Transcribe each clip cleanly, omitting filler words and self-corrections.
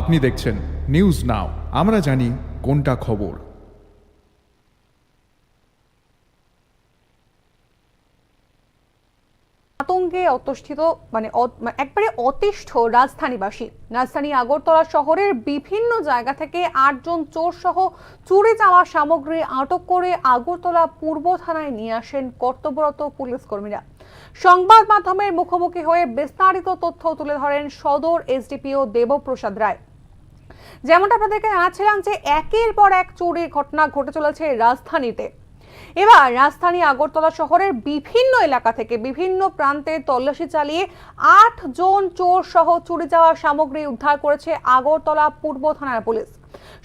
আপনি দেখছেন news now, আমরা জানি কোনটা খবর। আতঙ্কে অতিষ্ঠিত একবারে অতিষ্ঠ রাজধানীবাসী। রাজধানী আগরতলা শহরের বিভিন্ন জায়গা থেকে 8 জন চোর সহ চুরি যাওয়া সামগ্রী আটক করে আগরতলা পূর্ব থানায় নিয়ে আসেন কর্তব্যরত পুলিশ কর্মীরা। সংবাদ মাধ্যমের মুখোমুখি হয়ে বিস্তারিত তথ্য তুলে ধরেন সদর এসডিপিও দেবপ্রসাদ রায়। যেমনটা আপনাদেরকে জানাচ্ছিলাম যে একের পর এক চুরির ঘটনা ঘটে চলেছে রাজধানীতে। এবার রাজধানী আগরতলা শহরের বিভিন্ন এলাকা থেকে বিভিন্ন প্রান্তে তল্লাশি চালিয়ে 8 জন চোর সহ চুরি যাওয়া সামগ্রী উদ্ধার করেছে আগরতলা পূর্ব থানার পুলিশ।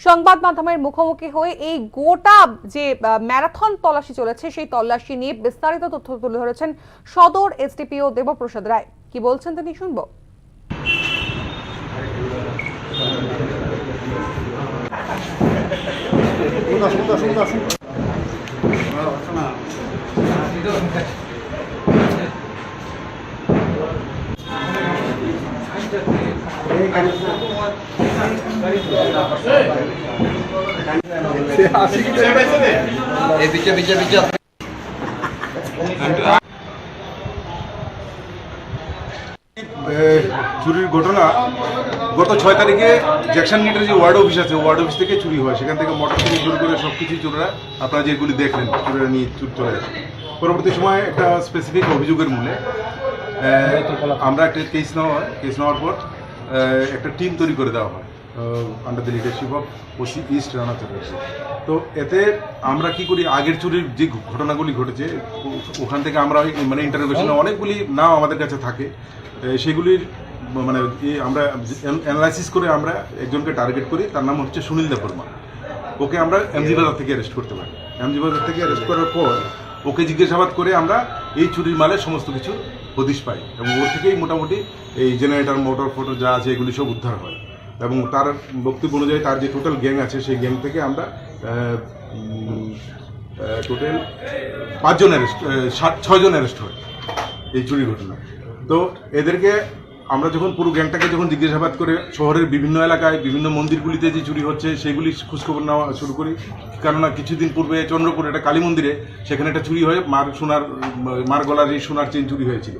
সংবাদ মাধ্যমের মুখোমুখি হয়ে এই গোটা যে ম্যারাথন তল্লাশি চলেছে সেই তল্লাশি নিয়ে বিস্তারিত তথ্য তুলে ধরেছেন সদর এসডিপিও দেবপ্রসাদ রায়। কি বলছেন তিনি শুনবো। চুরির ঘটনা গত 6 তারিখে জ্যাকসন গেটের যে ওয়ার্ড অফিস আছে, ওয়ার্ড অফিস থেকে চুরি হয়। সেখান থেকে মোটর থেকে শুরু করে সব কিছু চোররা, আপনারা যেগুলি দেখলেন, চোরেরা নিয়ে চলে আসে। পরবর্তী সময় একটা স্পেসিফিক অভিযোগের মূলে আমরা একটা কেস নেওয়ার পর একটা টিম তৈরি করে দেওয়া হয় under the leadership of OC east Rana Chatterjee. তো এতে আমরা কি করি, আগের চুরির যে ঘটনাগুলি ঘটেছে ওখান থেকে আমরা ইন্টারোগেশনে অনেকগুলি নাম আমাদের কাছে থাকে, সেগুলির আমরা অ্যানালাইসিস করে আমরা একজনকে টার্গেট করি। তার নাম হচ্ছে সুনীল দেববর্মা। ওকে আমরা এমজি বাজার থেকে অ্যারেস্ট করতে পারি। এমজি বাজার থেকে অ্যারেস্ট করার পর ওকে জিজ্ঞাসাবাদ করে আমরা এই চুরির মালের সমস্ত কিছু হদিশ পাই এবং ওর থেকেই মোটামুটি এই জেনারেটর, মোটর যা আছে এগুলি সব উদ্ধার হয়। এবং তার বক্তব্য অনুযায়ী তার যে টোটাল গ্যাং আছে সেই গ্যাং থেকে আমরা টোটাল 6 জন অ্যারেস্ট হয় এই চুরির ঘটনা। তো এদেরকে আমরা যখন পুরো গ্যাংটাকে যখন জিজ্ঞাসাবাদ করে শহরের বিভিন্ন এলাকায় বিভিন্ন মন্দিরগুলিতে যে চুরি হচ্ছে সেগুলি খোঁজখবর নেওয়া শুরু করি। কেননা কিছুদিন পূর্বে চন্দ্রপুর একটা কালী মন্দিরে সেখানে একটা চুরি হয়ে মার গলার এই সোনার চেন চুরি হয়েছিল।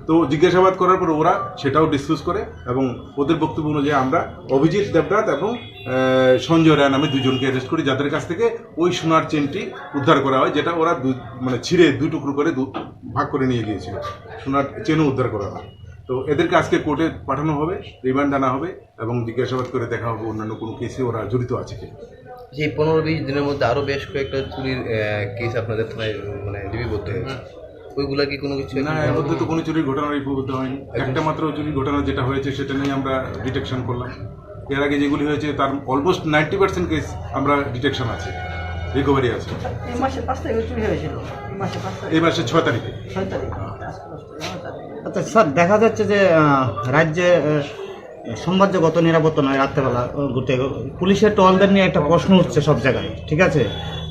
তো জিজ্ঞাসাবাদ করার পর ওরা সেটাও ডিসকাস করে এবং ওদের বক্তব্য অনুযায়ী আমরা অভিজিৎ দেবনাথ এবং সঞ্জয় রায় নামে 2 জনকে অ্যারেস্ট করি, যাদের কাছ থেকে ওই সোনার চেনটি উদ্ধার করা হয়, যেটা ওরা ছিঁড়ে 2 টুকরো করে ভাগ করে নিয়ে গিয়েছিল। সোনার চেনও উদ্ধার করা হয়। তো এদেরকে আজকে কোর্টে পাঠানো হবে, রিমান্ড আনা হবে এবং জিজ্ঞাসাবাদ করে দেখা হবে অন্যান্য কোনো কেসে ওরা জড়িত আছে কি। যে 15-20 দিনের মধ্যে আরও বেশ কয়েকটা চুরির কেস আপনাদের থানায় লিপিবদ্ধ হয়েছে, ওইগুলা কি কোনো কিছু? না, এর মধ্যে তো কোনো চুরির ঘটনা লিপিবদ্ধ হয়নি। একটা মাত্র চুরির ঘটনা যেটা হয়েছে সেটা নিয়ে আমরা ডিটেকশন করলাম। এর আগে যেগুলি হয়েছে তার অলমোস্ট 90% কেস আমরা ডিটেকশন আছে, রিকভারি আছে। এই মাসে 5 তারিখে চুরি হয়েছিল, এই মাসে 6 তারিখে। আচ্ছা স্যার, দেখা যাচ্ছে যে রাজ্যে সংবাদজগত নিরাপত্তা নয়, রাত্রেবেলা ঘুরতে পুলিশের টহলদার নিয়ে একটা প্রশ্ন উঠছে সব জায়গায়, ঠিক আছে,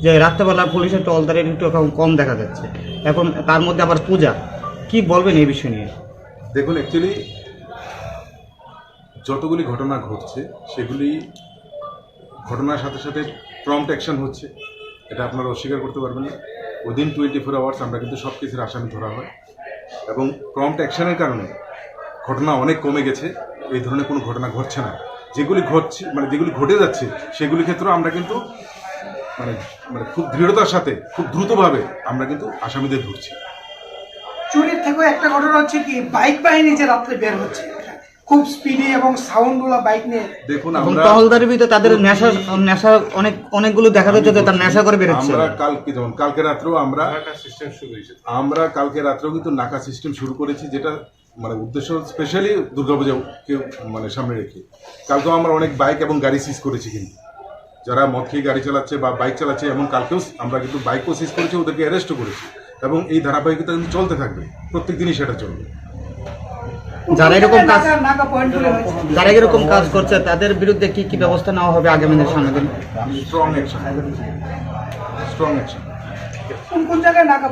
যে রাত্রেবেলা পুলিশের টহলদারের একটু কম দেখা যাচ্ছে। এখন তার মধ্যে আবার পূজা, কি বলবেন এই বিষয় নিয়ে? দেখুন, অ্যাকচুয়ালি যতগুলি ঘটনা ঘটছে সেগুলি ঘটনার সাথে সাথে প্রম্পট অ্যাকশন হচ্ছে, এটা আপনারা অস্বীকার করতে পারবেন না। উইদিন 24 আওয়ার্স আমরা কিন্তু সব কেসের আসামি ধরা হয় এবং প্রম্পট অ্যাকশনের কারণে ঘটনা অনেক কমে গেছে। এই ধরনের কোনো ঘটনা ঘটছে না। যেগুলি ঘটছে যেগুলি ঘটে যাচ্ছে সেগুলি ক্ষেত্রেও আমরা কিন্তু খুব দৃঢ়তার সাথে খুব দ্রুতভাবে আমরা কিন্তু আসামিদের ধরছি। চুরির থেকেও একটা ঘটনা হচ্ছে কি, বাইক বাহিনী যে রাত্রে বের হচ্ছে খুব স্পিডে এবং সাউন্ডগুলো বাইক নিয়ে। দেখুন, আমরা টহলদারের ভিতরে তাদের নেশা অনেকগুলো দেখা যাচ্ছে যে তার নেশা করে বেরোচ্ছে। আমরা কালকে রাত্রেও আমরা কিন্তু নাকা সিস্টেম শুরু করেছি, যেটা উদ্দেশ্য স্পেশালি দুর্গাপূজাকে সামনে রেখে। কালকেও আমরা অনেক বাইক এবং গাড়ি সিজ করেছি, কিন্তু যারা মদ খেয়ে গাড়ি চালাচ্ছে বা বাইক চালাচ্ছে, এবং কালকেও আমরা কিন্তু বাইকও সিজ করেছি, ওদেরকে অ্যারেস্টও করেছি এবং এই ধারাবাহিকতা কিন্তু চলতে থাকবে, প্রত্যেক দিনই সেটা চলবে। যারা এরকম কাজ করছে তাদের বিরুদ্ধে কি কি ব্যবস্থা নেওয়া হবে আগামী সামনে দিন? Strong action. কোন জায়গায় নাকা